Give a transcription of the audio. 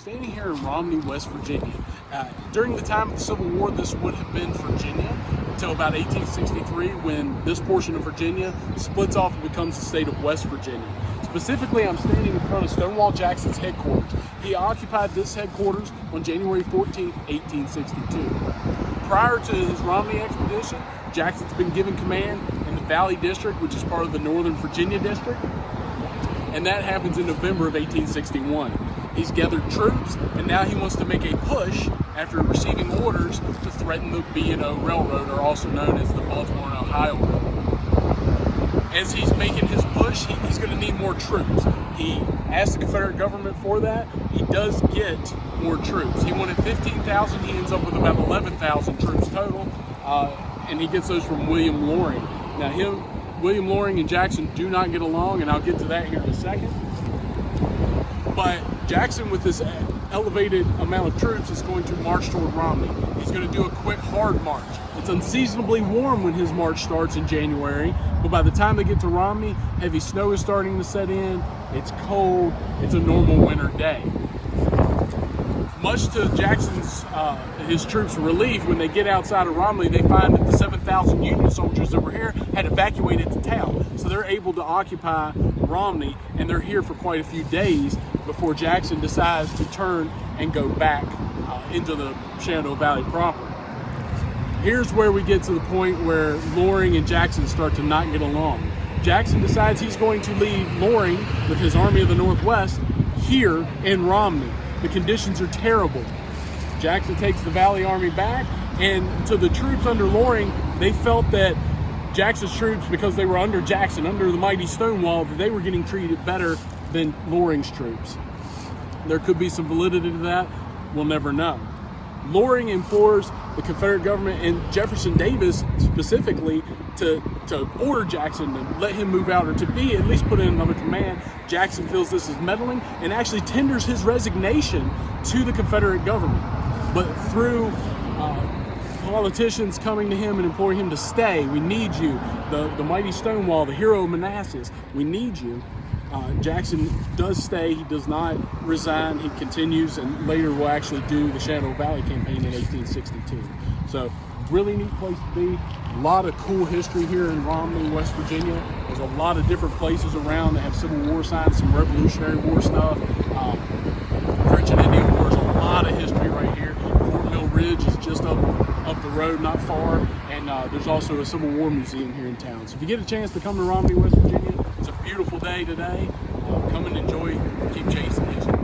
standing here in Romney, West Virginia. During the time of the Civil War, this would have been Virginia until about 1863, when this portion of Virginia splits off and becomes the state of West Virginia. Specifically, I'm standing in front of Stonewall Jackson's headquarters. He occupied this headquarters on January 14, 1862. Prior to his Romney expedition, Jackson's been given command in the Valley District, which is part of the Northern Virginia District, and that happens in November of 1861. He's gathered troops, and now he wants to make a push after receiving orders to threaten the B&O Railroad, or also known as the Baltimore and Ohio Railroad. As he's making his push, he's going to need more troops. He asked the Confederate government for that. He does get more troops. He wanted 15,000. He ends up with about 11,000 troops total, and he gets those from William Loring. Now, William Loring and Jackson do not get along, and I'll get to that here in a second. But Jackson, with this elevated amount of troops, is going to march toward Romney. He's going to do a quick, hard march. It's unseasonably warm when his march starts in January, but by the time they get to Romney, heavy snow is starting to set in. It's cold. It's a normal winter day. Much to Jackson's, his troops' relief, when they get outside of Romney, they find that the 7,000 Union soldiers that were here had evacuated the town. So they're able to occupy Romney, and they're here for quite a few days before Jackson decides to turn and go back into the Shenandoah Valley proper. Here's where we get to the point where Loring and Jackson start to not get along. Jackson decides he's going to leave Loring with his Army of the Northwest here in Romney. The conditions are terrible. Jackson takes the Valley Army back, and to the troops under Loring, they felt that Jackson's troops, because they were under Jackson, under the mighty Stonewall, that they were getting treated better than Loring's troops. There could be some validity to that. We'll never know. Loring implores the Confederate government and Jefferson Davis specifically to order Jackson to let him move out, or to be at least put in another command. Jackson feels this is meddling and actually tenders his resignation to the Confederate government. But through politicians coming to him and imploring him to stay, we need you, the mighty Stonewall, the hero of Manassas, we need you. Jackson does stay. He does not resign. He continues, and later will actually do the Shenandoah Valley Campaign in 1862. So, really neat place to be. A lot of cool history here in Romney, West Virginia. There's a lot of different places around that have Civil War signs, some Revolutionary War stuff, French and Indian Wars. A lot of history right here. Fort Mill Ridge is just up the road, not far, and there's also a Civil War museum here in town. So if you get a chance to come to Romney, West Virginia, it's a beautiful day today. Come and enjoy, keep chasing history.